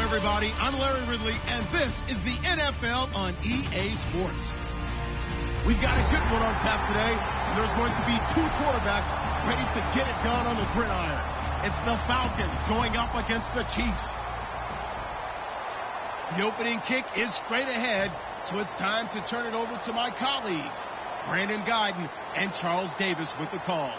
everybody. I'm Larry Ridley, and this is the NFL on EA Sports. We've got a good one on tap today, and there's going to be two quarterbacks ready to get it done on the gridiron. It's the Falcons going up against the Chiefs. The opening kick is straight ahead, so it's time to turn it over to my colleagues, Brandon Guyton and Charles Davis with the call.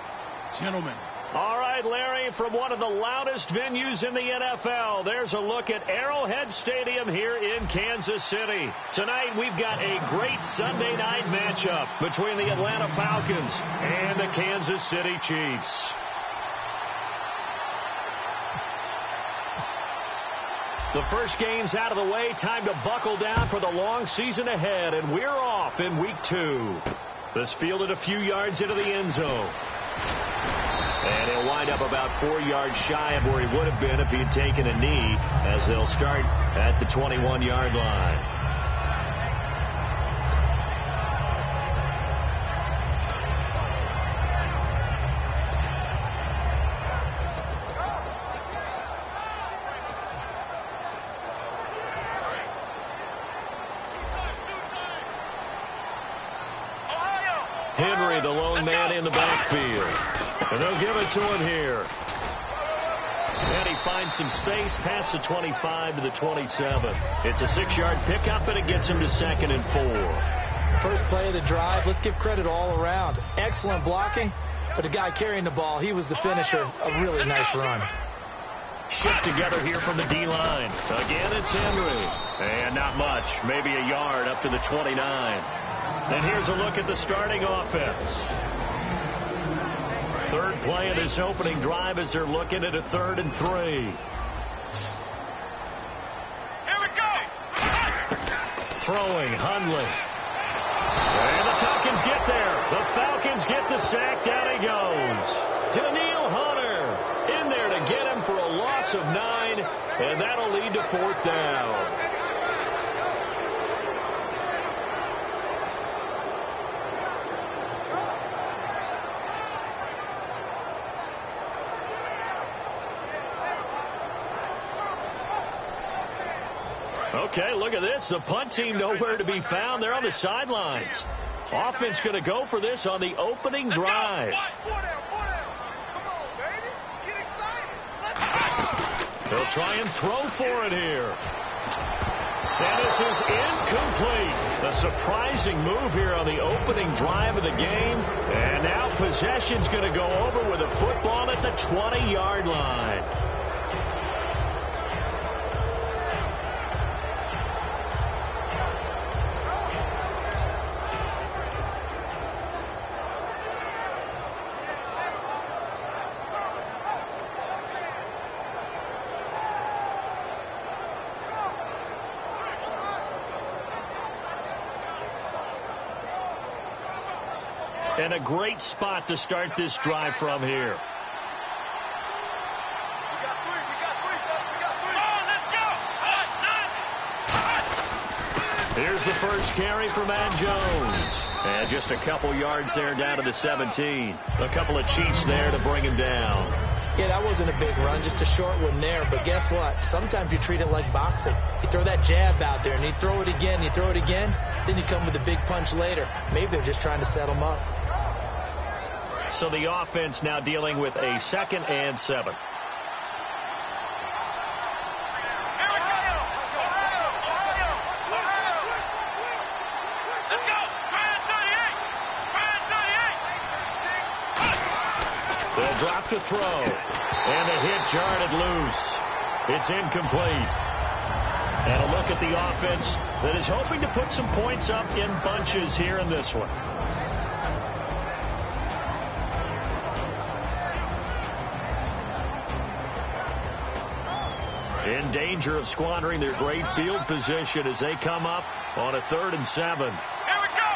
Gentlemen. All right, Larry, from one of the loudest venues in the NFL, there's a look at Arrowhead Stadium here in Kansas City. Tonight, we've got a great Sunday night matchup between the Atlanta Falcons and the Kansas City Chiefs. The first game's out of the way. Time to buckle down for the long season ahead, and we're off in week 2. This fielded a few yards into the end zone. And he'll wind up about 4 yards shy of where he would have been if he had taken a knee, as they'll start at the 21-yard line. Henry, the lone man in the backfield. And they'll give it to him here. And he finds some space past the 25 to the 27. It's a 6-yard pickup, and it gets him to 2nd and 4. First play of the drive. Let's give credit all around. Excellent blocking, but the guy carrying the ball, he was the finisher. A really nice run. Shift together here from the D-line. Again, it's Henry. And not much. Maybe a yard up to the 29. And here's a look at the starting offense. Third play of this opening drive as they're looking at a 3rd and 3. Here we go. Throwing, Hundley. And the Falcons get there. The Falcons get the sack. Down he goes. Danielle Hunter in there to get him for a loss of 9, and that'll lead to 4th down. Okay, look at this. The punt team nowhere to be found. They're on the sidelines. Offense going to go for this on the opening drive. They'll try and throw for it here. And this is incomplete. A surprising move here on the opening drive of the game. And now possession's going to go over with a football at the 20-yard line. And a great spot to start this drive from here. Here's the first carry for Matt Jones. And just a couple yards there down to the 17. A couple of Chiefs there to bring him down. Yeah, that wasn't a big run, just a short one there. But guess what? Sometimes you treat it like boxing. You throw that jab out there, and you throw it again, then you come with a big punch later. Maybe they're just trying to set him up. So the offense now dealing with a 2nd and 7. They'll drop to throw. And the hit jarred loose. It's incomplete. And a look at the offense that is hoping to put some points up in bunches here in this one. In danger of squandering their great field position as they come up on a 3rd and 7. Here we go.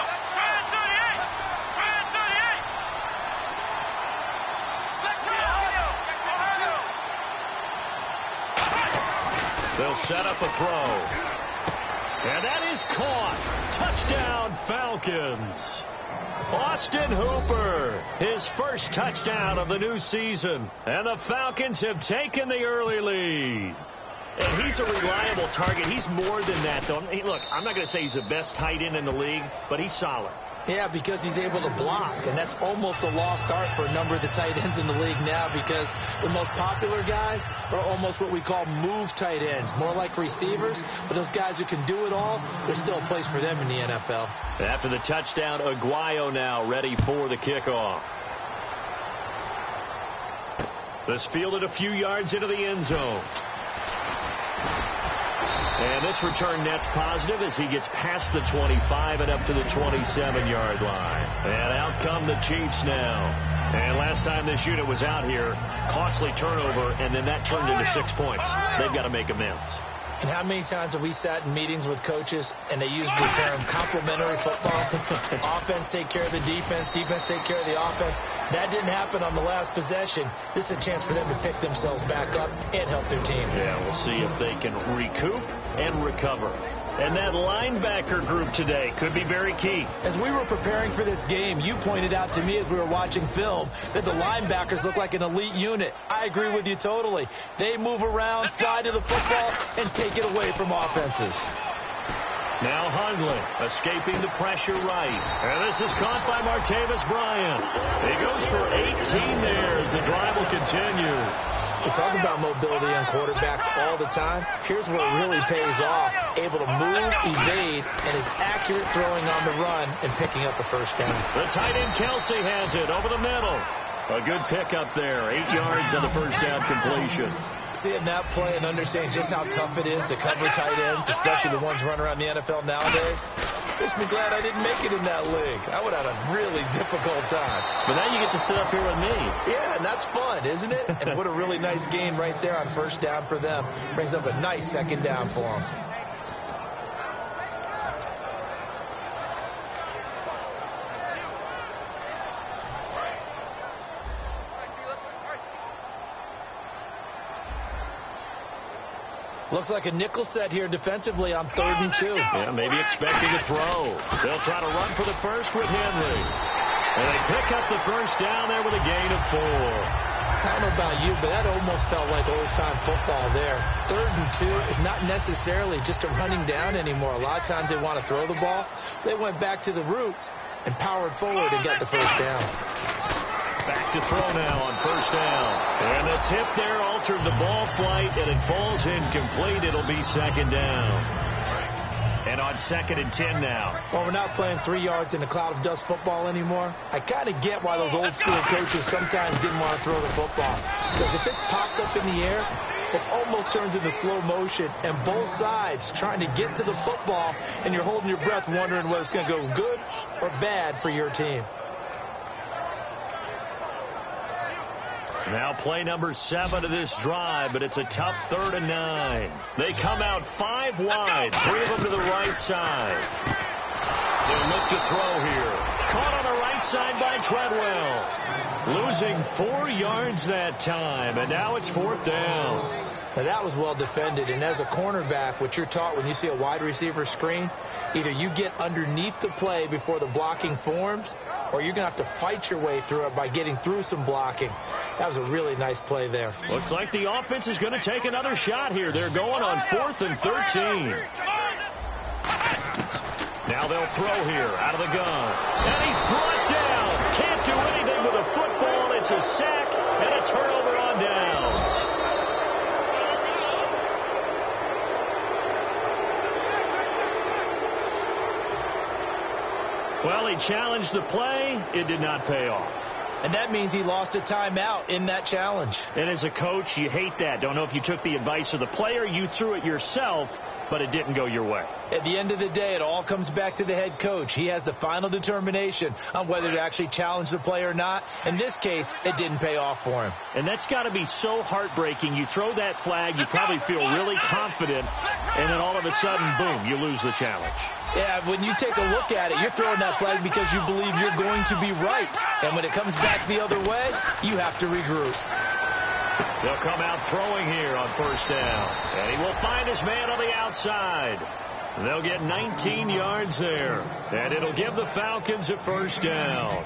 38. They'll set up a throw. And that is caught. Touchdown, Falcons. Austin Hooper, his first touchdown of the new season. And the Falcons have taken the early lead. And he's he's a reliable target. He's more than that, though. Look, I'm not going to say he's the best tight end in the league, but he's solid. Yeah, because he's able to block, and that's almost a lost art for a number of the tight ends in the league now, because the most popular guys are almost what we call move tight ends, more like receivers, but those guys who can do it all, there's still a place for them in the NFL. After the touchdown, Aguayo now ready for the kickoff. This fielded a few yards into the end zone. And this return net's positive as he gets past the 25 and up to the 27-yard line. And out come the Chiefs now. And last time this unit was out here, costly turnover, and then that turned into 6 points. They've got to make amends. And how many times have we sat in meetings with coaches and they use the term complementary football? Offense take care of the defense, defense take care of the offense. That didn't happen on the last possession. This is a chance for them to pick themselves back up and help their team. Yeah, we'll see if they can recoup and recover. And that linebacker group today could be very key. As we were preparing for this game, you pointed out to me as we were watching film that the linebackers look like an elite unit. I agree with you totally. They move around, fly to the football, and take it away from offenses. Now Hundley escaping the pressure right. And this is caught by Martavis Bryant. He goes for 18 there as the drive will continue. We talk about mobility on quarterbacks all the time. Here's where it really pays off. Able to move, evade, and is accurate throwing on the run and picking up the first down. The tight end Kelsey has it over the middle. A good pickup there. 8 yards on the first down completion. Seeing that play and understanding just how tough it is to cover tight ends, especially the ones running around the NFL nowadays, makes me glad I didn't make it in that league. I would have had a really difficult time. But now you get to sit up here with me. Yeah, and that's fun, isn't it? And what a really nice game right there on first down for them. Brings up a nice second down for them. Looks like a nickel set here defensively on 3rd and 2. Yeah, maybe expecting a throw. They'll try to run for the first with Henry. And they pick up the first down there with a gain of 4. I don't know about you, but that almost felt like old-time football there. 3rd and 2 is not necessarily just a running down anymore. A lot of times they want to throw the ball. They went back to the roots and powered forward and got the first down. Back to throw now on first down. And the tip there altered the ball flight, and it falls incomplete. It'll be second down. And on 2nd and 10 now. Well, we're not playing 3 yards in a cloud of dust football anymore. I kind of get why those old school coaches sometimes didn't want to throw the football. Because if it's popped up in the air, it almost turns into slow motion. And both sides trying to get to the football, and you're holding your breath wondering whether it's going to go good or bad for your team. Now play number 7 of this drive, but it's a tough 3rd and 9. They come out 5 wide, 3 of them to the right side. They'll look to throw here. Caught on the right side by Treadwell. Losing 4 yards that time, and now it's 4th down. Now that was well defended, and as a cornerback, what you're taught when you see a wide receiver screen, either you get underneath the play before the blocking forms, or you're going to have to fight your way through it by getting through some blocking. That was a really nice play there. Looks like the offense is going to take another shot here. They're going on 4th and 13. Now they'll throw here out of the gun. And he's brought down. Can't do anything with a football. It's a sack and a turnover on downs. Well, he challenged the play. It did not pay off. And that means he lost a timeout in that challenge. And as a coach, you hate that. Don't know if you took the advice of the player, you threw it yourself, but it didn't go your way. At the end of the day, it all comes back to the head coach. He has the final determination on whether to actually challenge the play or not. In this case, it didn't pay off for him. And that's got to be so heartbreaking. You throw that flag, you probably feel really confident, and then all of a sudden, boom, you lose the challenge. Yeah, when you take a look at it, you're throwing that flag because you believe you're going to be right. And when it comes back the other way, you have to regroup. They'll come out throwing here on first down. And he will find his man on the outside. They'll get 19 yards there. And it'll give the Falcons a first down.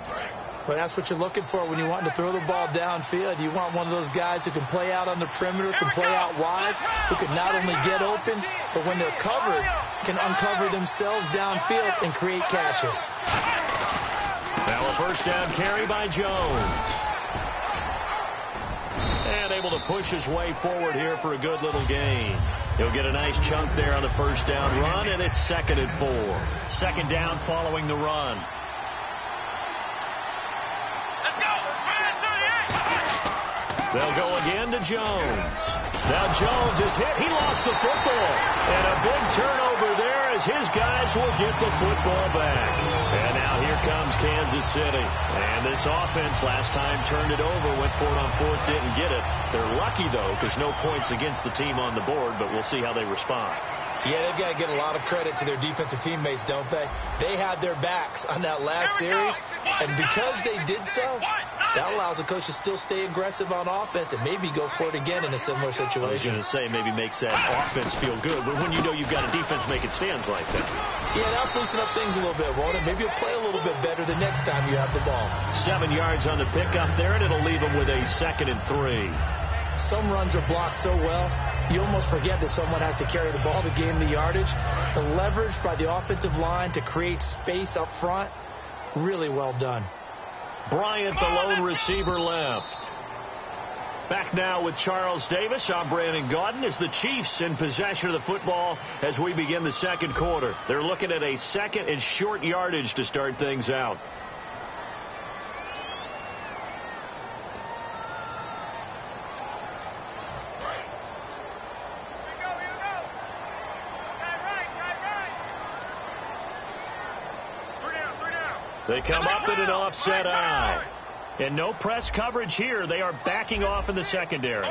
Well, that's what you're looking for when you want to throw the ball downfield. You want one of those guys who can play out on the perimeter, can play out wide, who can not only get open, but when they're covered, can uncover themselves downfield and create catches. Now a first down carry by Jones. And able to push his way forward here for a good little gain. He'll get a nice chunk there on the first down run, and it's 2nd and 4. Second down following the run. They'll go again to Jones. Now Jones is hit. He lost the football. And a big turnover there as his guys will get the football back. And now here comes Kansas City. And this offense last time turned it over, went for it on 4th, didn't get it. They're lucky, though, because no points against the team on the board, but we'll see how they respond. Yeah, they've got to give a lot of credit to their defensive teammates, don't they? They had their backs on that last series, and because they did so, that allows the coach to still stay aggressive on offense and maybe go for it again in a similar situation. I was going to say maybe makes that offense feel good, but when you know you've got a defense making stands like that. Yeah, that'll loosen up things a little bit, won't it? Maybe you'll play a little bit better the next time you have the ball. 7 yards on the pickup there, and it'll leave them with a 2nd and 3. Some runs are blocked so well, you almost forget that someone has to carry the ball to gain the yardage. The leverage by the offensive line to create space up front, really well done. Bryant, the lone receiver, left. Back now with Charles Davis. I'm Brandon Gaudin as the Chiefs in possession of the football as we begin the second quarter. They're looking at a 2nd and short yardage to start things out. They come up in an offset eye. And no press coverage here. They are backing off in the secondary.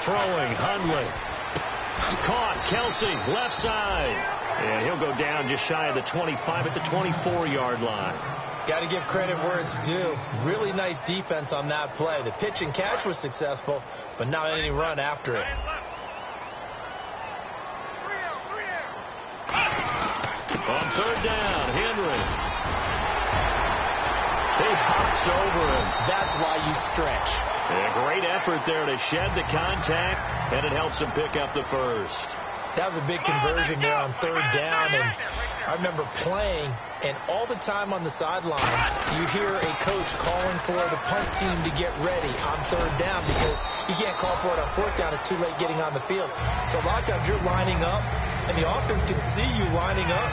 Throwing, Hundley. Caught, Kelsey, left side. And he'll go down just shy of the 25 at the 24-yard line. Got to give credit where it's due. Really nice defense on that play. The pitch and catch was successful, but not any run after it. On 3rd down, Henry. He hops over him. That's why you stretch. A great effort there to shed the contact, and it helps him pick up the first. That was a big conversion there on 3rd down, and I remember playing, and all the time on the sidelines, you hear a coach calling for the punt team to get ready on 3rd down because you can't call for it on 4th down. It's too late getting on the field. So a lot of times you're lining up, and the offense can see you lining up.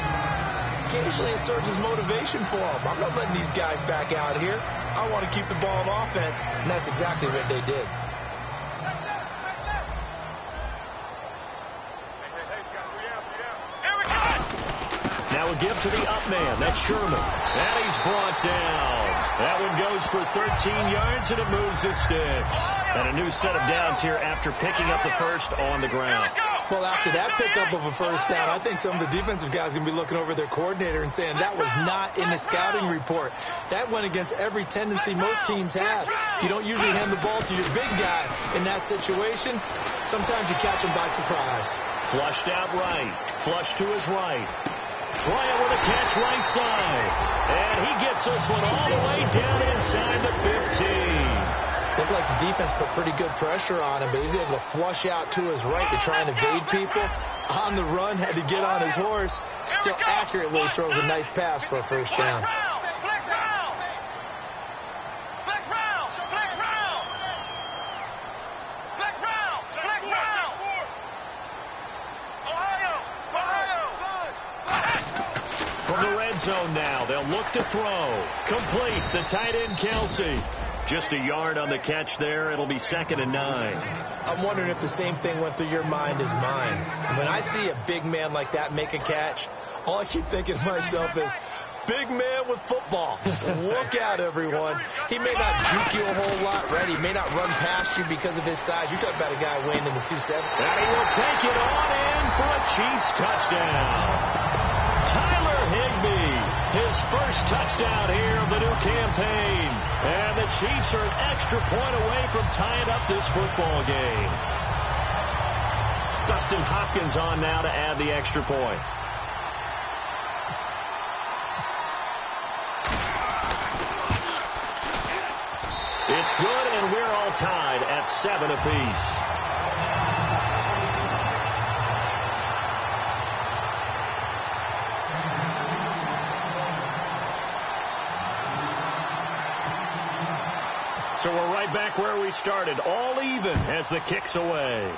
Occasionally it serves as motivation for them. I'm not letting these guys back out here. I want to keep the ball on offense, and that's exactly what they did. Now a give to the up man. That's Sherman. And he's brought down. That one goes for 13 yards, and it moves the sticks. And a new set of downs here after picking up the first on the ground. Well, after that pickup of a first down, I think some of the defensive guys are going to be looking over their coordinator and saying that was not in the scouting report. That went against every tendency most teams have. You don't usually hand the ball to your big guy in that situation. Sometimes you catch him by surprise. Flushed out right. Flush to his right. Bryant with a catch right side. And he gets this one all the way down inside the 15. Looked like the defense put pretty good pressure on him, but he's able to flush out to his right to try and evade people. On the run, had to get on his horse. Still accurately throws a nice pass for a first down. From the red zone now, they'll look to throw. Complete, the tight end Kelsey. Just a yard on the catch there. It'll be 2nd and 9. I'm wondering if the same thing went through your mind as mine. When I see a big man like that make a catch, all I keep thinking to myself is, big man with football. Look out, everyone. He may not juke you a whole lot, right? He may not run past you because of his size. You're talking about a guy weighing in the 270. And he will take it on in for a Chiefs touchdown. Tyler Higbee, his first touchdown here of the new campaign. And the Chiefs are an extra point away from tying up this football game. Dustin Hopkins on now to add the extra point. tied at 7 apiece. So we're right back where we started, all even as the kick's away.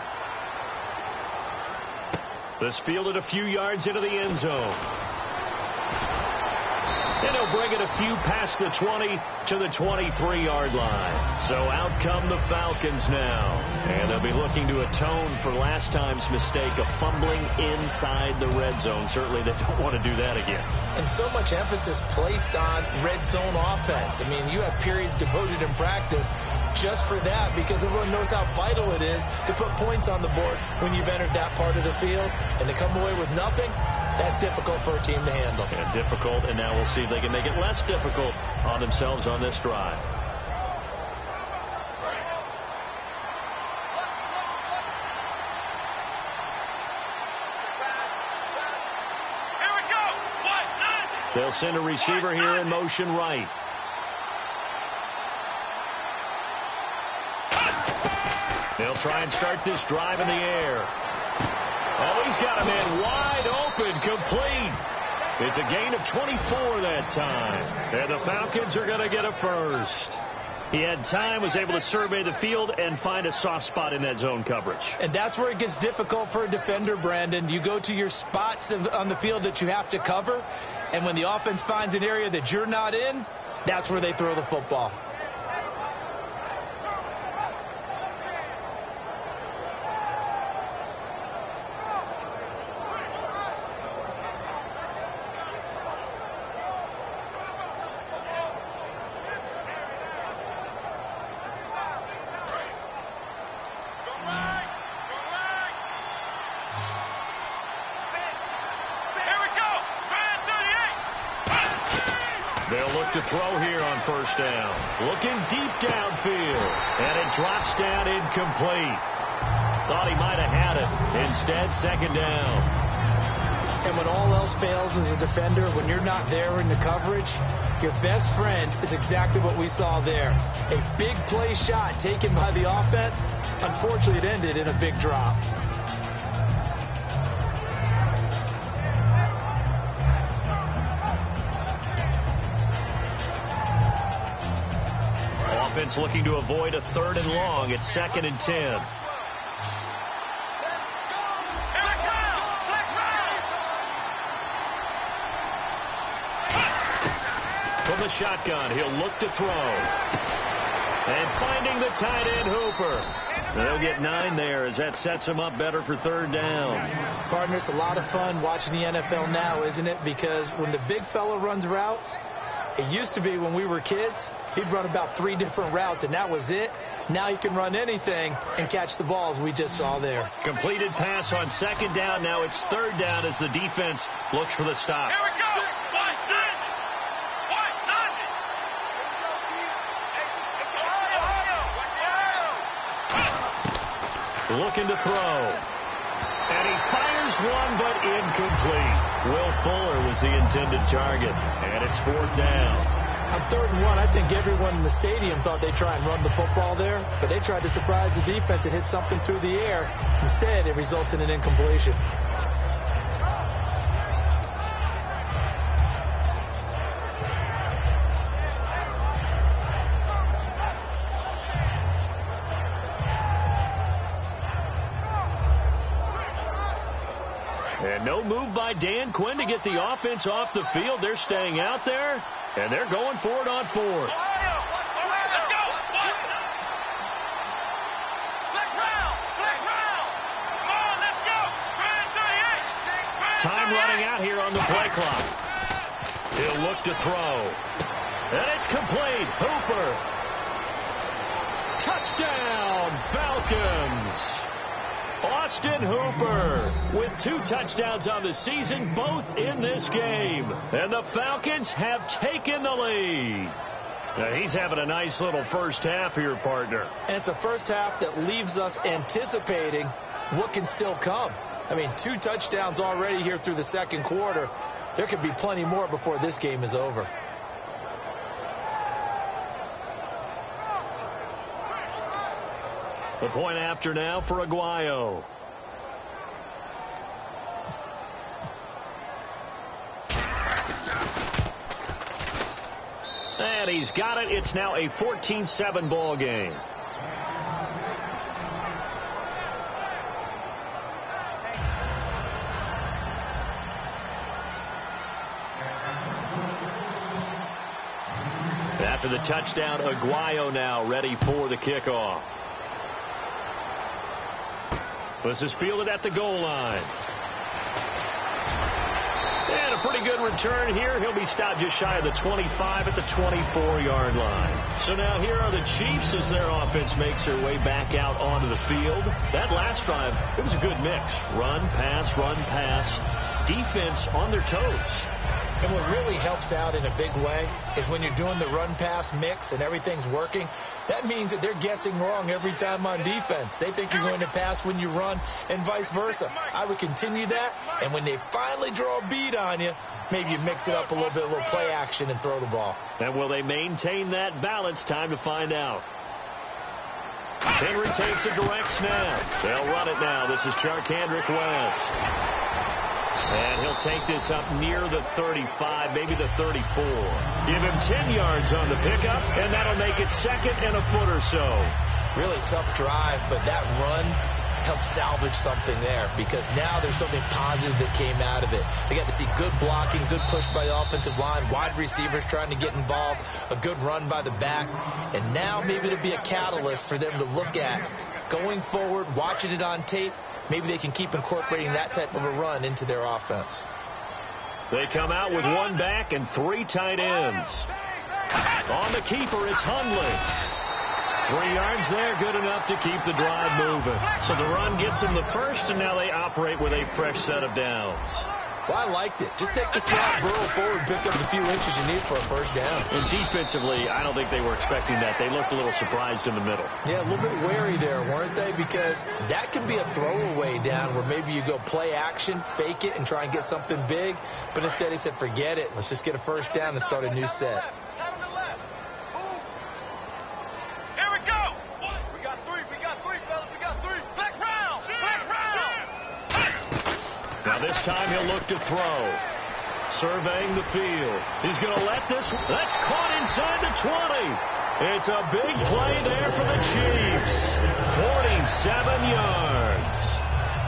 This fielded a few yards into the end zone. And he'll bring it a few past the 20 to the 23-yard line. So out come the Falcons now. And they'll be looking to atone for last time's mistake of fumbling inside the red zone. Certainly they don't want to do that again. And so much emphasis placed on red zone offense. I mean, you have periods devoted in practice just for that because everyone knows how vital it is to put points on the board when you've entered that part of the field. And to come away with nothing, that's difficult for a team to handle. And difficult, and now we'll see if they can make it less difficult on themselves on this drive. Here we go. They'll send a receiver here in motion right. They'll try and start this drive in the air. Oh, he's got a man wide open, complete. It's a gain of 24 that time. And the Falcons are going to get a first. He had time, was able to survey the field and find a soft spot in that zone coverage. And that's where it gets difficult for a defender, Brandon. You go to your spots on the field that you have to cover, and when the offense finds an area that you're not in, that's where they throw the football. They'll look to throw here on first down. Looking deep downfield. And it drops down incomplete. Thought he might have had it. Instead, second down. And when all else fails as a defender, when you're not there in the coverage, your best friend is exactly what we saw there. A big play shot taken by the offense. Unfortunately, it ended in a big drop. Offense looking to avoid a 3rd and long. It's 2nd and 10. From the shotgun, he'll look to throw. And finding the tight end, Hooper. They'll get 9 there as that sets him up better for 3rd down. Partner, it's a lot of fun watching the NFL now, isn't it? Because when the big fella runs routes, it used to be when we were kids, he'd run about 3 different routes, and that was it. Now he can run anything and catch the balls we just saw there. Completed pass on 2nd down. Now it's 3rd down as the defense looks for the stop. Here we go. Looking to throw. And he fires one, but incomplete. Will Fuller was the intended target. And it's 4th down. On 3rd and 1, I think everyone in the stadium thought they'd try and run the football there, but they tried to surprise the defense and hit something through the air. Instead, it results in an incompletion. And no move by Dan Quinn to get the offense off the field. They're staying out there, and they're going for it on 4th. Let's go. Black round. Come on, let's go. 38. Time running out here on the play clock. He'll look to throw. And it's complete. Hooper. Touchdown, Falcons. Austin Hooper with 2 touchdowns on the season, both in this game. And the Falcons have taken the lead. Now, he's having a nice little first half here, partner. And it's a first half that leaves us anticipating what can still come. I mean, 2 touchdowns already here through the 2nd quarter. There could be plenty more before this game is over. The point after now for Aguayo. And he's got it. It's now a 14-7 ball game. After the touchdown, Aguayo now ready for the kickoff. This is fielded at the goal line. And a pretty good return here. He'll be stopped just shy of the 25 at the 24-yard line. So now here are the Chiefs as their offense makes their way back out onto the field. That last drive, it was a good mix. Run, pass, defense on their toes. And what really helps out in a big way is when you're doing the run-pass mix and everything's working, that means that they're guessing wrong every time on defense. They think you're going to pass when you run and vice versa. I would continue that, and when they finally draw a bead on you, maybe you mix it up a little play action and throw the ball. And will they maintain that balance? Time to find out. Henry takes a direct snap. They'll run it now. This is Charcandrick West. And he'll take this up near the 35, maybe the 34. Give him 10 yards on the pickup, and that'll make it second and a foot or so. Really tough drive, but that run helped salvage something there because now there's something positive that came out of it. They got to see good blocking, good push by the offensive line, wide receivers trying to get involved, a good run by the back, and now maybe it'll be a catalyst for them to look at going forward, watching it on tape. Maybe they can keep incorporating that type of a run into their offense. They come out with one back and three tight ends. On the keeper, it's Hundley. 3 yards there, good enough to keep the drive moving. So the run gets them the first, and now they operate with a fresh set of downs. Well, I liked it. Just take the slot, burrow forward, pick up the few inches you need for a first down. And defensively, I don't think they were expecting that. They looked a little surprised in the middle. Yeah, a little bit wary there, weren't they? Because that can be a throwaway down where maybe you go play action, fake it, and try and get something big. But instead he said, forget it. Let's just get a first down and start a new set. Here we go. We got three, fellas. We got three. Flex round. Now this time he'll look to throw. Surveying the field. He's going to let this. That's caught inside the 20. It's a big play there for the Chiefs. 47 yards.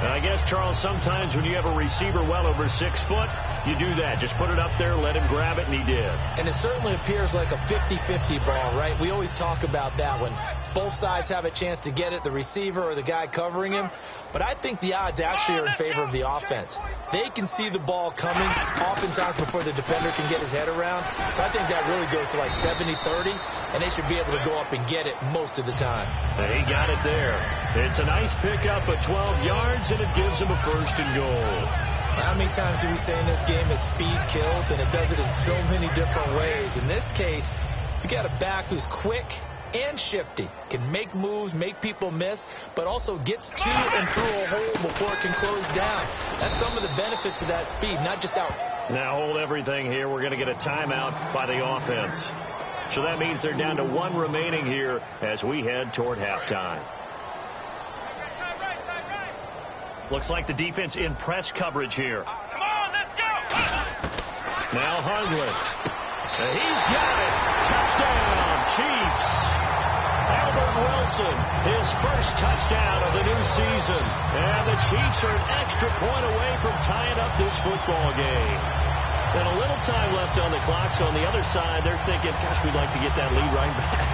And I guess, Charles, sometimes when you have a receiver well over 6 foot, you do that. Just put it up there, let him grab it, and he did. And it certainly appears like a 50-50 ball, right? We always talk about that when both sides have a chance to get it, the receiver or the guy covering him. But I think the odds actually are in favor of the offense. They can see the ball coming oftentimes before the defender can get his head around. So I think that really goes to like 70-30, and they should be able to go up and get it most of the time. And he got it there. It's a nice pickup of 12 yards, and it gives him a first and goal. How many times do we say in this game that speed kills, and it does it in so many different ways? In this case, you got a back who's quick and shifty, can make moves, make people miss, but also gets to and through a hole before it can close down. That's some of the benefits of that speed, not just out. Now hold everything here. We're going to get a timeout by the offense. So that means they're down to one remaining here as we head toward halftime. Looks like the defense in press coverage here. Come on, let's go. Now Hundley. He's got it. Touchdown, Chiefs. Albert Wilson, his first touchdown of the new season. And the Chiefs are an extra point away from tying up this football game. And a little time left on the clock, so on the other side, they're thinking, gosh, we'd like to get that lead right back.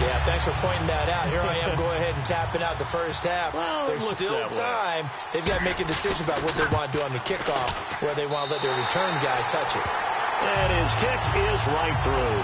Yeah, thanks for pointing that out. Here I am going ahead and tapping out the first half. Well, there's still time. They've got to make a decision about what they want to do on the kickoff, where they want to let their return guy touch it. And his kick is right through.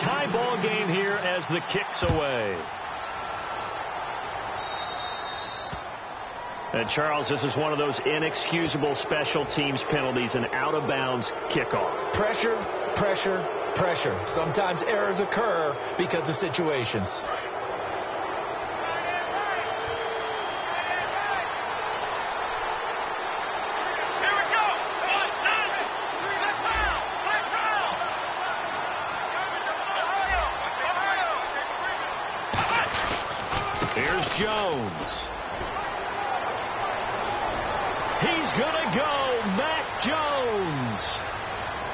tie ball game here as the kick's away. And, Charles, this is one of those inexcusable special teams penalties, an out-of-bounds kickoff. Pressure, pressure, pressure. Sometimes errors occur because of situations. Here's Jones. He's going to go. Mac Jones.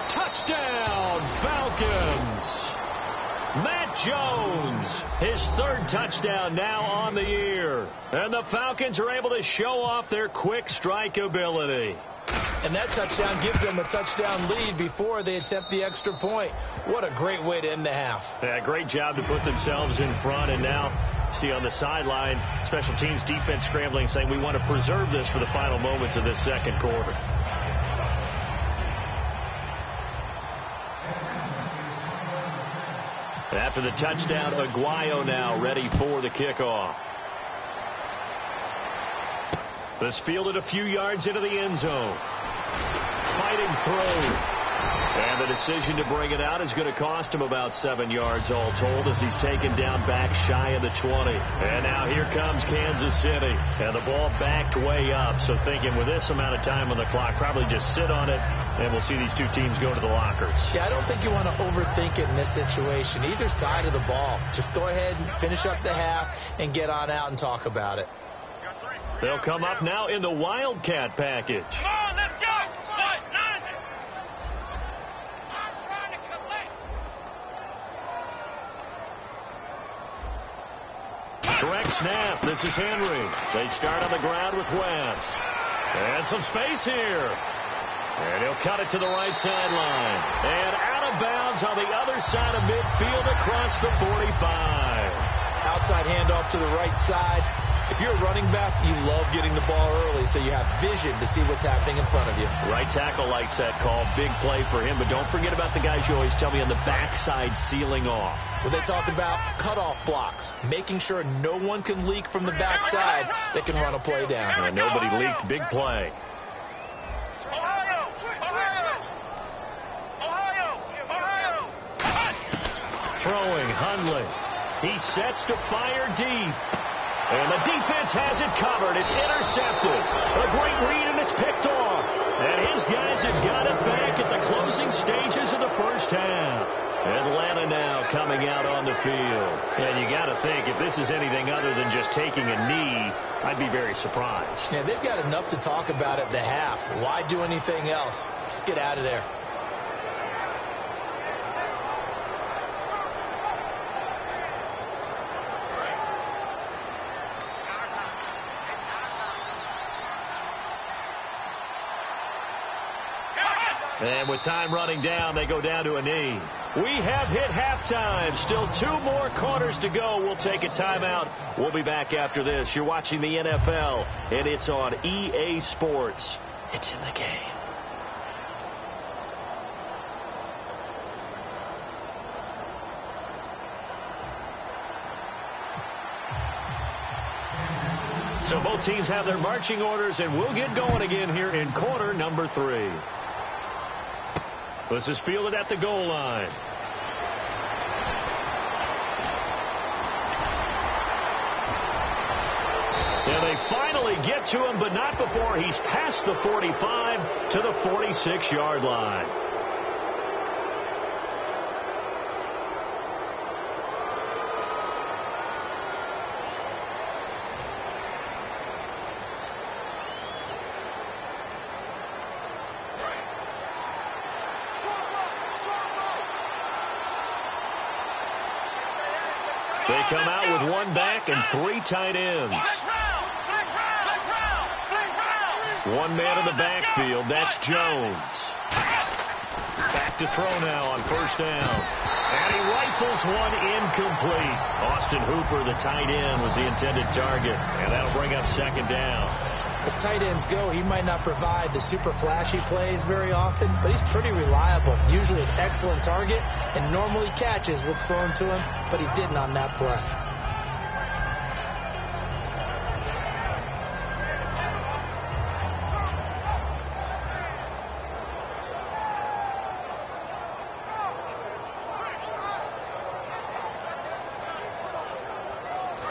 Touchdown, Falcons. Matt Jones, his third touchdown now on the year. And the Falcons are able to show off their quick strike ability. And that touchdown gives them a touchdown lead before they attempt the extra point. What a great way to end the half. Yeah, great job to put themselves in front. And now, see on the sideline, special teams defense scrambling, saying we want to preserve this for the final moments of this second quarter. After the touchdown, Aguayo now ready for the kickoff. This fielded a few yards into the end zone. Fighting throw. And the decision to bring it out is going to cost him about 7 yards all told as he's taken down back shy of the 20. And now here comes Kansas City. And the ball backed way up. So thinking with this amount of time on the clock, probably just sit on it, and we'll see these two teams go to the lockers. Yeah, I don't think you want to overthink it in this situation. Either side of the ball. Just go ahead and finish up the half and get on out and talk about it. They'll come up now in the Wildcat package. Come on, let's go. What? Nine. I'm trying to collect. Direct snap. This is Henry. They start on the ground with West. And some space here. And he'll cut it to the right sideline. And out of bounds on the other side of midfield across the 45. Outside handoff to the right side. If you're a running back, you love getting the ball early so you have vision to see what's happening in front of you. Right tackle likes that call. Big play for him. But don't forget about the guys you always tell me on the backside sealing off. Well, they talk about cutoff blocks, making sure no one can leak from the backside that can run a play down. And nobody leaked. Big play. Ohio! Throwing, Hundley. He sets to fire deep. And the defense has it covered. It's intercepted. A great read, and it's picked off. And his guys have got it back at the closing stages of the first half. Atlanta now coming out on the field. And you got to think, if this is anything other than just taking a knee, I'd be very surprised. Yeah, they've got enough to talk about at the half. Why do anything else? Just get out of there. And with time running down, they go down to a knee. We have hit halftime. Still 2 more quarters to go. We'll take a timeout. We'll be back after this. You're watching the NFL, and it's on EA Sports. It's in the game. So both teams have their marching orders, and we'll get going again here in quarter number 3. This is fielded at the goal line. And they finally get to him, but not before he's past the 45 to the 46-yard line. They come out with 1 back and 3 tight ends. 1 man in the backfield. That's Jones. Back to throw now on first down. And he rifles one incomplete. Austin Hooper, the tight end, was the intended target. And that'll bring up second down. As tight ends go, he might not provide the super flashy plays very often, but he's pretty reliable, usually an excellent target, and normally catches what's thrown to him, but he didn't on that play.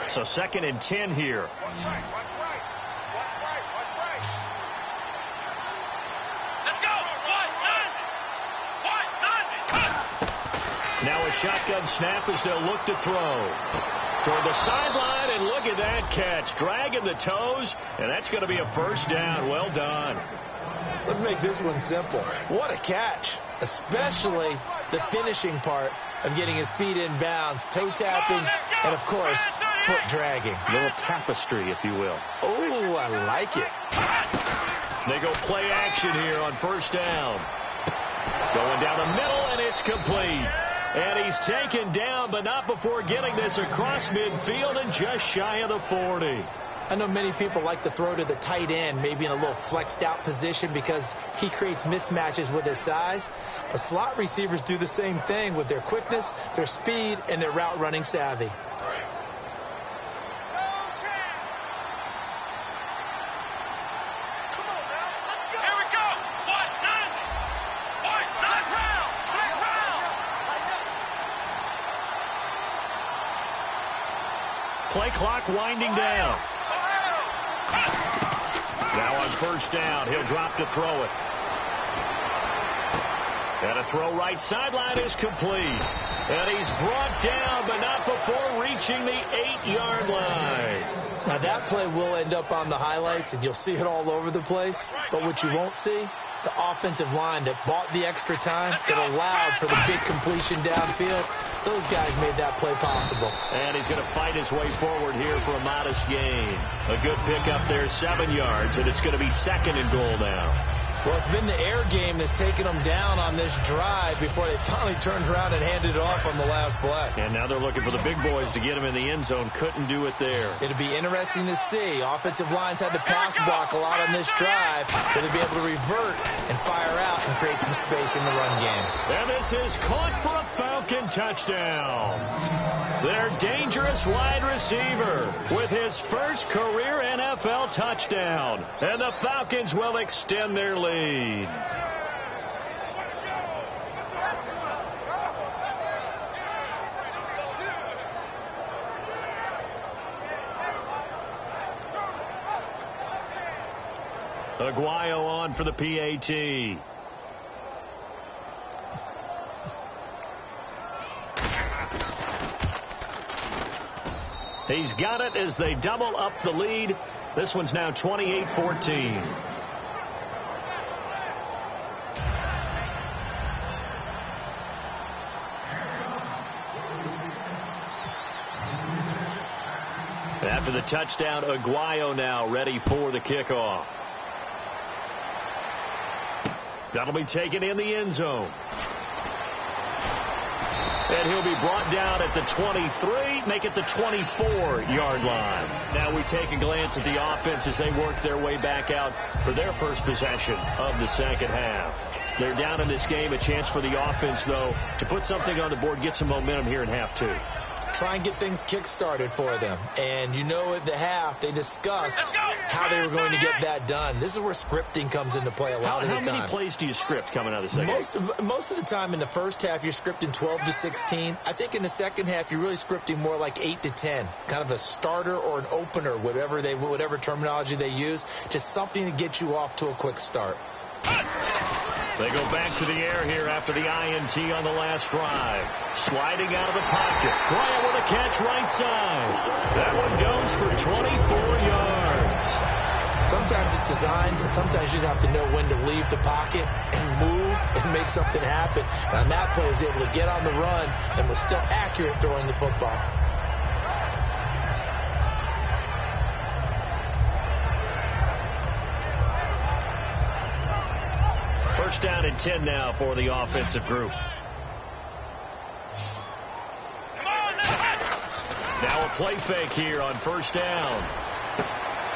So 2nd and 10 here. Watch right, watch right. Watch right, watch right. Let's go. One, Now a shotgun snap as they'll look to throw. Toward the sideline, and look at that catch. Dragging the toes, and that's going to be a first down. Well done. Let's make this one simple. What a catch, especially the finishing part of getting his feet in bounds, toe tapping, and of course, foot dragging. A little tapestry, if you will. Oh, I like it. They go play action here on first down. Going down the middle, and it's complete. And he's taken down, but not before getting this across midfield and just shy of the 40. I know many people like to throw to the tight end, maybe in a little flexed out position because he creates mismatches with his size. But slot receivers do the same thing with their quickness, their speed, and their route running savvy. Play clock winding down. Now on first down, he'll drop to throw it. And a throw right sideline is complete. And he's brought down, but not before reaching the 8-yard line. Now that play will end up on the highlights, and you'll see it all over the place. But what you won't see, the offensive line that bought the extra time, that allowed for the big completion downfield. Those guys made that play possible. And he's going to fight his way forward here for a modest gain. A good pickup there, 7 yards, and it's going to be 2nd and goal now. Well, it's been the air game that's taken them down on this drive before they finally turned around and handed it off on the last play. And now they're looking for the big boys to get him in the end zone. Couldn't do it there. It'll be interesting to see. Offensive lines had to pass block a lot on this drive. Will they be able to revert and fire out and create some space in the run game? And this is caught for a Falcon touchdown. Their dangerous wide receiver with his first career NFL touchdown. And the Falcons will extend their lead. Aguayo on for the PAT. He's got it as they double up the lead. This one's now 28-14. After the touchdown, Aguayo now ready for the kickoff. That'll be taken in the end zone. And he'll be brought down at the 23, make it the 24-yard line. Now we take a glance at the offense as they work their way back out for their first possession of the second half. They're down in this game. A chance for the offense, though, to put something on the board, get some momentum here in half two. Try and get things kick-started for them. And you know at the half, they discussed how they were going to get that done. This is where scripting comes into play a lot of the time. How many plays do you script coming out of the second? Most of the time in the first half, you're scripting 12 to 16. I think in the second half, you're really scripting more like 8 to 10. Kind of a starter or an opener, whatever terminology they use. Just something to get you off to a quick start. They go back to the air here after the INT on the last drive. Sliding out of the pocket. Bryant with a catch right side. That one goes for 24 yards. Sometimes it's designed, and sometimes you just have to know when to leave the pocket and move and make something happen. And on that play, he was able to get on the run and was still accurate throwing the football. First down and 10 now for the offensive group. Now a play fake here on first down.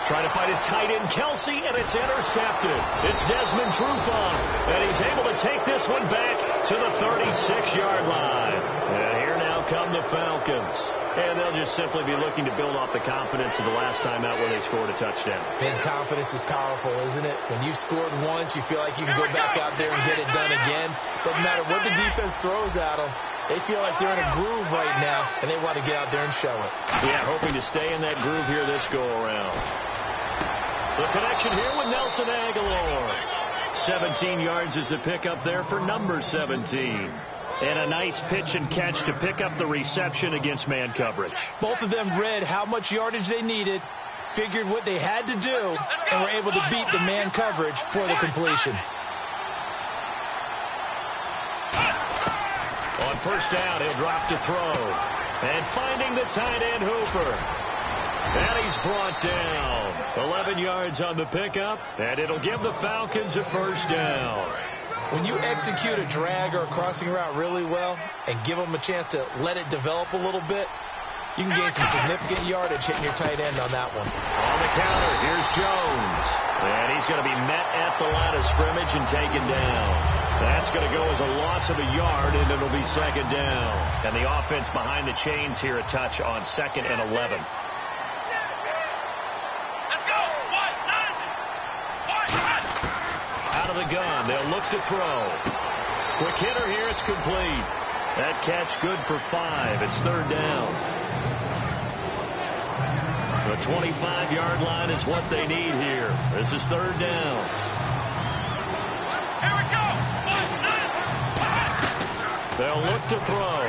Trying to find his tight end, Kelsey, and it's intercepted. It's Desmond Trufant, and he's able to take this one back to the 36-yard line. And here now come the Falcons. And they'll just simply be looking to build off the confidence of the last time out where they scored a touchdown. Man, confidence is powerful, isn't it? When you've scored once, you feel like you can go back out there and get it done again. Doesn't matter what the defense throws at them. They feel like they're in a groove right now, and they want to get out there and show it. Yeah, hoping to stay in that groove here this go-around. The connection here with Nelson Aguilar. 17 yards is the pickup there for number 17. And a nice pitch and catch to pick up the reception against man coverage. Both of them read how much yardage they needed, figured what they had to do, and were able to beat the man coverage for the completion. On first down, he'll drop to throw. And finding the tight end, Hooper. And he's brought down. 11 yards on the pickup, and it'll give the Falcons a first down. When you execute a drag or a crossing route really well and give them a chance to let it develop a little bit, you can gain some significant yardage hitting your tight end on that one. On the counter, here's Jones. And he's going to be met at the line of scrimmage and taken down. That's going to go as a loss of a yard, and it'll be second down. And the offense behind the chains here a touch on 2nd and 11. Out of the gun, they'll look to throw. Quick hitter here, it's complete. That catch good for 5. It's third down. The 25-yard line is what they need here. This is third down. Here we go. They'll look to throw.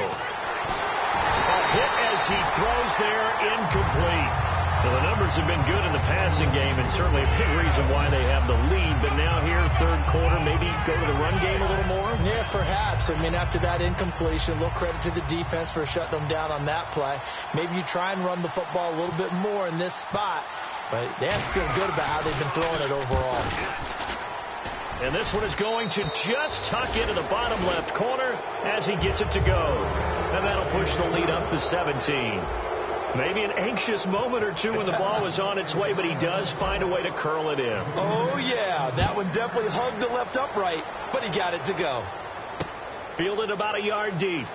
A hit as he throws there, incomplete. Well, the numbers have been good in the passing game, and certainly a big reason why they have the lead. But now here, third quarter, maybe go to the run game a little more? Yeah, perhaps. I mean, after that incompletion, a little credit to the defense for shutting them down on that play. Maybe you try and run the football a little bit more in this spot. But they have to feel good about how they've been throwing it overall. And this one is going to just tuck into the bottom left corner as he gets it to go. And that'll push the lead up to 17. Maybe an anxious moment or two when the ball was on its way, but he does find a way to curl it in. Oh, yeah. That one definitely hugged the left upright, but he got it to go. Fielded about a yard deep.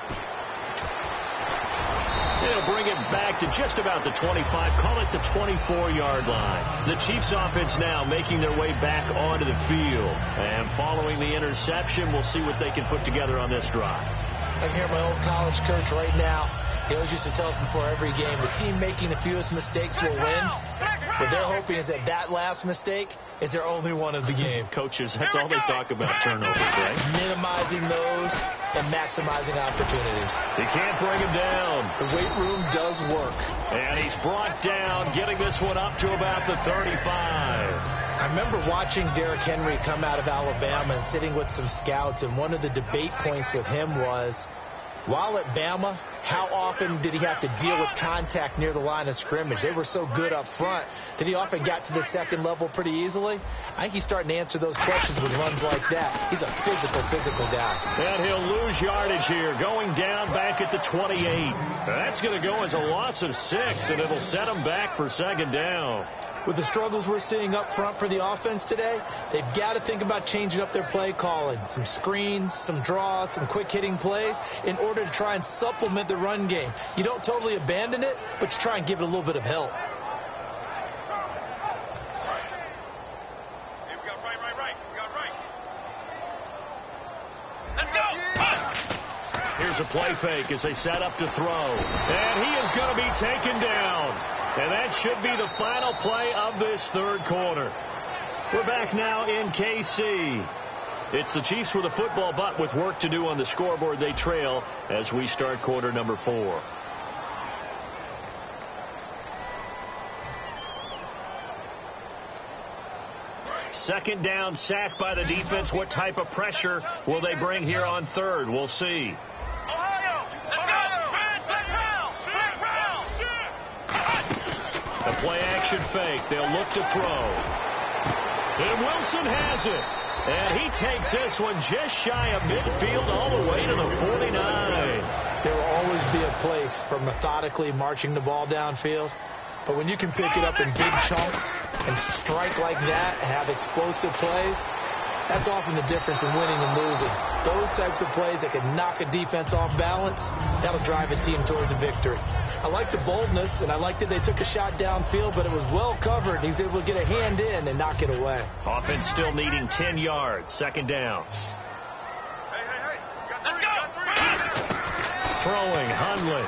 They'll bring it back to just about the 25. Call it the 24-yard line. The Chiefs offense now making their way back onto the field. And following the interception, we'll see what they can put together on this drive. I can hear my old college coach right now. He always used to tell us before every game, the team making the fewest mistakes will win. What they're hoping is that last mistake is their only one of the game. Coaches, that's all they talk about, turnovers, right? Minimizing those and maximizing opportunities. He can't bring him down. The weight room does work. And he's brought down, getting this one up to about the 35. I remember watching Derrick Henry come out of Alabama and sitting with some scouts, and one of the debate points with him was, while at Bama, how often did he have to deal with contact near the line of scrimmage? They were so good up front that he often got to the second level pretty easily. I think he's starting to answer those questions with runs like that. He's a physical guy. And he'll lose yardage here, going down back at the 28. That's going to go as a loss of 6, and it'll set him back for second down. With the struggles we're seeing up front for the offense today, they've got to think about changing up their play calling. Some screens, some draws, some quick-hitting plays in order to try and supplement the run game. You don't totally abandon it, but you try and give it a little bit of help. Hey, we got right. We got right. Let's go. Here's a play fake as they set up to throw. And he is going to be taken down. And that should be the final play of this third quarter. We're back now in KC. It's the Chiefs with a football, but with work to do on the scoreboard, they trail as we start quarter number 4. Second down, sack by the defense. What type of pressure will they bring here on third? We'll see. A play-action fake. They'll look to throw. And Wilson has it. And he takes this one just shy of midfield all the way to the 49. There will always be a place for methodically marching the ball downfield. But when you can pick it up in big chunks and strike like that and have explosive plays, that's often the difference in winning and losing. Those types of plays that can knock a defense off balance, that'll drive a team towards a victory. I like the boldness, and I like that they took a shot downfield, but it was well covered. He was able to get a hand in and knock it away. Offense still needing 10 yards. Second down. Hey. Got three. Throwing, Hundley.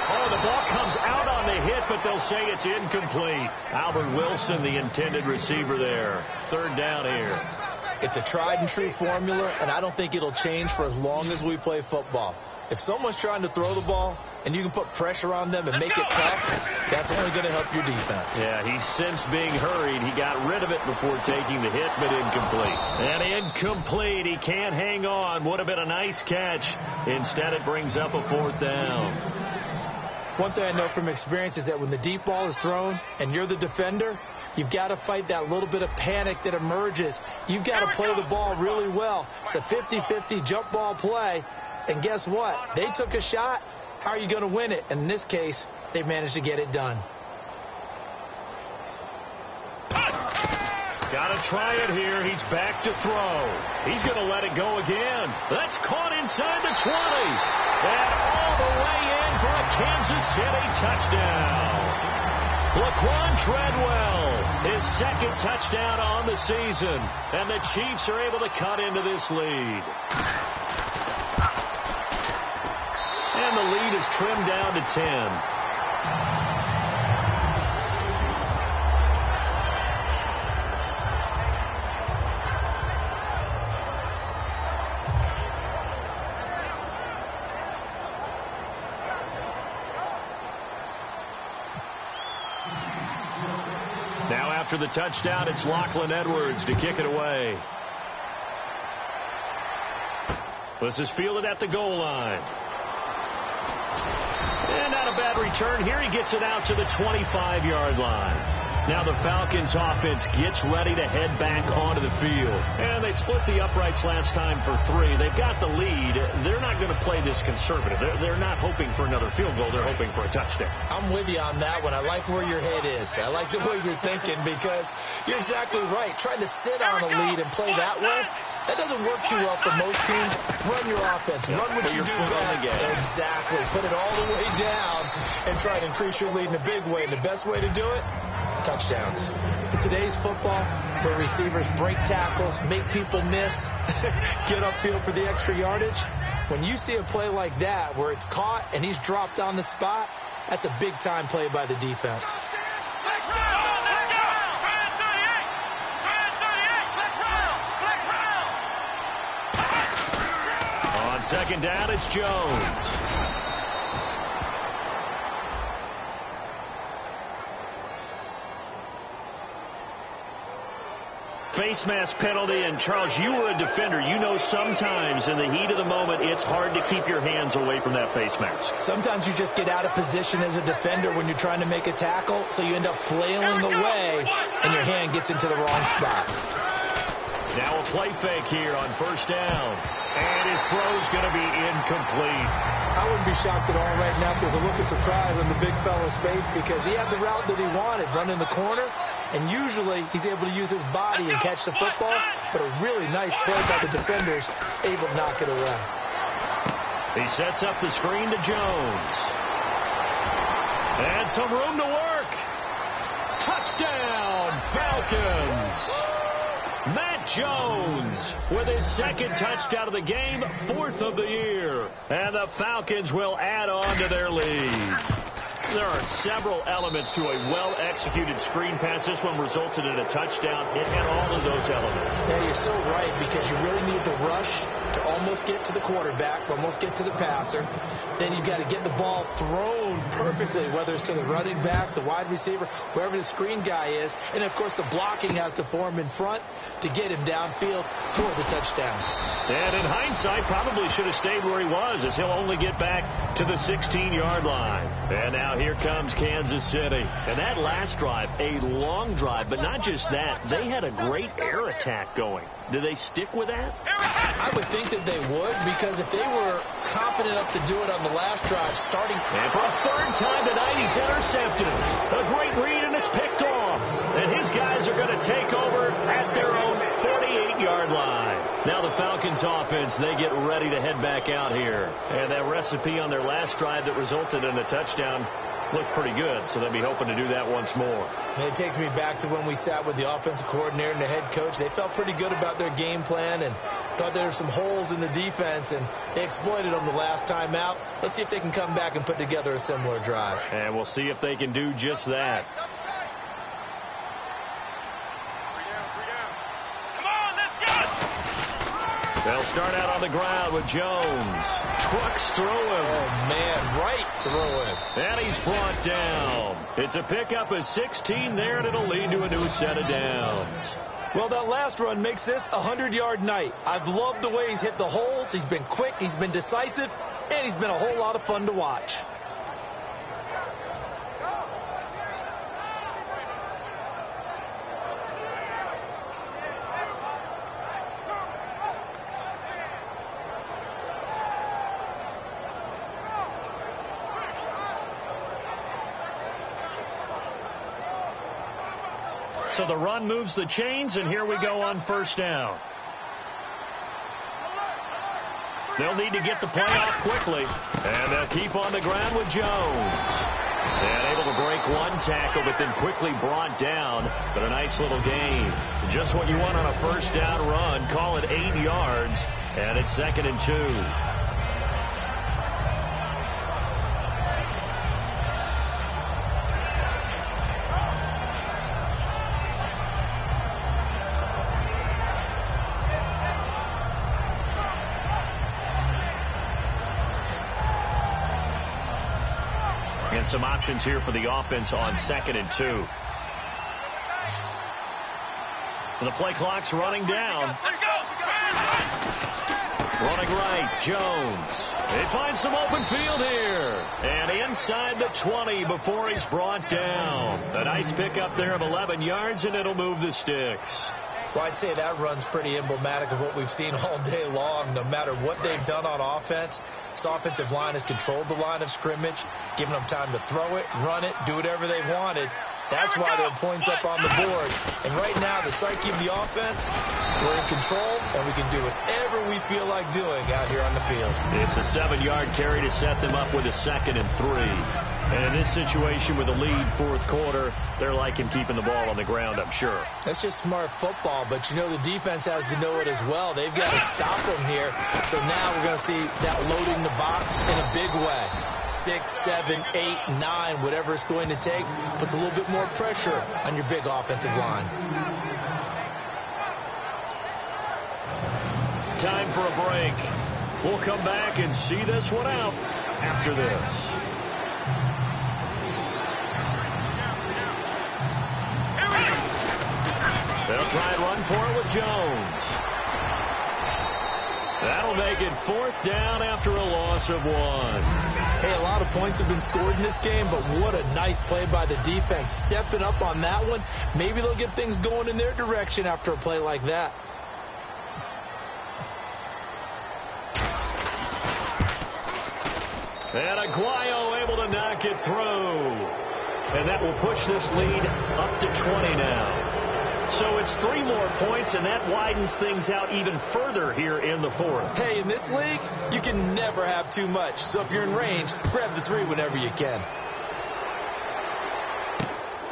Oh, the ball comes out on the hit, but they'll say it's incomplete. Albert Wilson, the intended receiver there. Third down here. It's a tried-and-true formula, and I don't think it'll change for as long as we play football. If someone's trying to throw the ball and you can put pressure on them and make it tough, that's only going to help your defense. Yeah, he's since being hurried. He got rid of it before taking the hit, but incomplete. And incomplete. He can't hang on. Would have been a nice catch. Instead, it brings up a fourth down. One thing I know from experience is that when the deep ball is thrown and you're the defender, you've got to fight that little bit of panic that emerges. You've got to play the ball really well. It's a 50-50 jump ball play. And guess what? They took a shot. How are you going to win it? And in this case, they managed to get it done. Got to try it here. He's back to throw. He's going to let it go again. That's caught inside the 20. And all the way in for a Kansas City touchdown. Laquan Treadwell, his second touchdown on the season. And the Chiefs are able to cut into this lead. And the lead is trimmed down to 10. Now after the touchdown, it's Lachlan Edwards to kick it away. This is fielded at the goal line. And not a bad return. Here he gets it out to the 25-yard line. Now the Falcons offense gets ready to head back onto the field. And they split the uprights last time for 3. They've got the lead. They're not going to play this conservative. They're not hoping for another field goal. They're hoping for a touchdown. I'm with you on that one. I like where your head is. I like the way you're thinking because you're exactly right. Trying to sit on a lead and play that way, that doesn't work too well for most teams. Run your offense. Run what you do best. Exactly. Put it all the way down and try to increase your lead in a big way. And the best way to do it, touchdowns. In today's football, where receivers break tackles, make people miss, get upfield for the extra yardage, when you see a play like that where it's caught and he's dropped on the spot, that's a big-time play by the defense. On second down, it's Jones. Face mask penalty, and Charles, you were a defender. You know sometimes in the heat of the moment, it's hard to keep your hands away from that face mask. Sometimes you just get out of position as a defender when you're trying to make a tackle, so you end up flailing away, and your hand gets into the wrong spot. Now a play fake here on first down. And his throw's going to be incomplete. I wouldn't be shocked at all right now if there's a look of surprise on the big fella's face because he had the route that he wanted, running the corner, and usually he's able to use his body and catch the football, but a really nice play by the defenders, able to knock it away. He sets up the screen to Jones. And some room to work. Touchdown, Falcons. Matt Jones with his second touchdown of the game, 4th of the year. And the Falcons will add on to their lead. There are several elements to a well-executed screen pass. This one resulted in a touchdown. It had all of those elements. Yeah, you're so right because you really need the rush to almost get to the quarterback, almost get to the passer. Then you've got to get the ball thrown perfectly, whether it's to the running back, the wide receiver, wherever the screen guy is. And, of course, the blocking has to form in front to get him downfield for the touchdown. And in hindsight, probably should have stayed where he was as he'll only get back to the 16-yard line. And now here comes Kansas City. And that last drive, a long drive, but not just that. They had a great air attack going. Do they stick with that? I would think think that they would, because if they were confident enough to do it on the last drive, starting... And for a third time tonight, he's intercepted. A great read, and it's picked off. And his guys are going to take over at their own 48-yard line. Now the Falcons offense, they get ready to head back out here. And that recipe on their last drive that resulted in a touchdown looked pretty good, so they'll be hoping to do that once more. And it takes me back to when we sat with the offensive coordinator and the head coach. They felt pretty good about their game plan and thought there were some holes in the defense, and they exploited them the last time out. Let's see if they can come back and put together a similar drive. And we'll see if they can do just that. They'll start out on the ground with Jones. Trucks through him. Oh, man, right through him. And he's brought down. It's a pickup of 16 there, and it'll lead to a new set of downs. Well, that last run makes this a 100-yard night. I've loved the way he's hit the holes. He's been quick, he's been decisive, and he's been a whole lot of fun to watch. So the run moves the chains, and here we go on first down. They'll need to get the play off quickly, and they'll keep on the ground with Jones. And able to break one tackle, but then quickly brought down. But a nice little gain. Just what you want on a first down run. Call it 8 yards, and it's 2nd and 2. And some options here for the offense on 2nd and 2. The play clock's running down. Running right, Jones. They find some open field here. And inside the 20 before he's brought down. A nice pickup there of 11 yards, and it'll move the sticks. Well, I'd say that run's pretty emblematic of what we've seen all day long. No matter what they've done on offense, this offensive line has controlled the line of scrimmage, given them time to throw it, run it, do whatever they wanted. That's why there are points up on the board. And right now, the psyche of the offense, we're in control, and we can do whatever we feel like doing out here on the field. It's a 7-yard carry to set them up with a 2nd and 3. And in this situation with a lead fourth quarter, they're liking keeping the ball on the ground, I'm sure. That's just smart football, but you know the defense has to know it as well. They've got to stop them here. So now we're going to see that loading the box in a big way. 6, 7, 8, 9, whatever it's going to take, puts a little bit more pressure on your big offensive line. Time for a break. We'll come back and see this one out after this. They'll try and run for it with Jones. That'll make it 4th down after a loss of 1. Hey, a lot of points have been scored in this game, but what a nice play by the defense. Stepping up on that one. Maybe they'll get things going in their direction after a play like that. And Aguayo able to knock it through. And that will push this lead up to 20 now. So it's 3 more points, and that widens things out even further here in the 4th. Hey, in this league, you can never have too much. So if you're in range, grab the 3 whenever you can.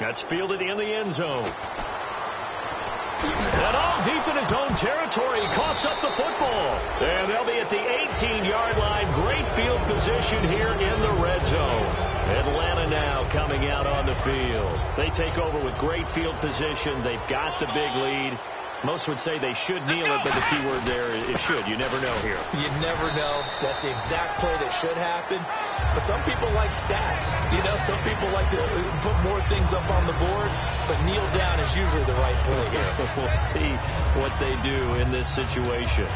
That's fielded in the end zone. And all deep in his own territory, he coughs up the football. And they'll be at the 18-yard line. Great field position here in the red zone. Atlanta now coming out on the field. They take over with great field position. They've got the big lead. Most would say they should kneel it, but the key word there is should. You never know here. You never know. That's the exact play that should happen. But some people like stats. You know, some people like to put more things up on the board, but kneel down is usually the right play here. We'll see what they do in this situation.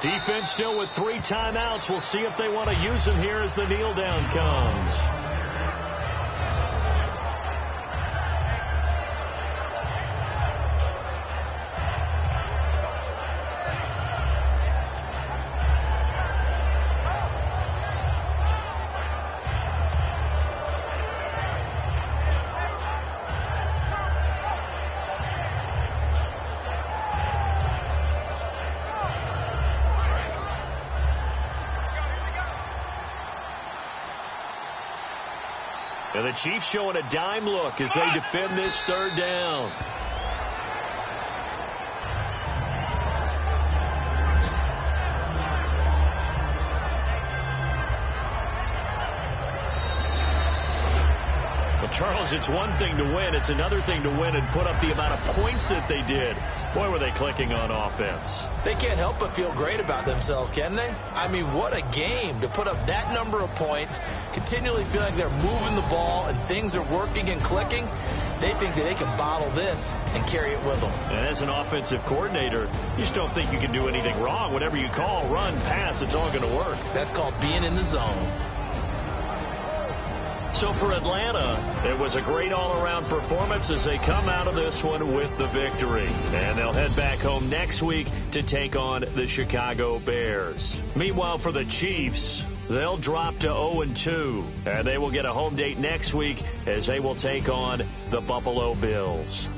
Defense still with 3 timeouts. We'll see if they want to use them here as the kneel down comes. And the Chiefs showing a dime look as they defend this 3rd down. Well, Charles, it's one thing to win. It's another thing to win and put up the amount of points that they did. Boy, were they clicking on offense. They can't help but feel great about themselves, can they? I mean, what a game to put up that number of points, continually feel like they're moving the ball and things are working and clicking. They think that they can bottle this and carry it with them. And as an offensive coordinator, you just don't think you can do anything wrong. Whatever you call, run, pass, it's all going to work. That's called being in the zone. So for Atlanta, it was a great all-around performance as they come out of this one with the victory. And they'll head back home next week to take on the Chicago Bears. Meanwhile, for the Chiefs, they'll drop to 0-2. And they will get a home date next week as they will take on the Buffalo Bills.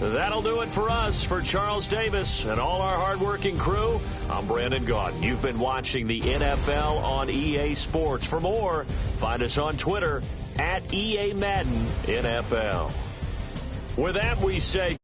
That'll do it for us. For Charles Davis and all our hardworking crew, I'm Brandon Gaudin. You've been watching the NFL on EA Sports. For more, find us on Twitter @EA Madden NFL. With that, we say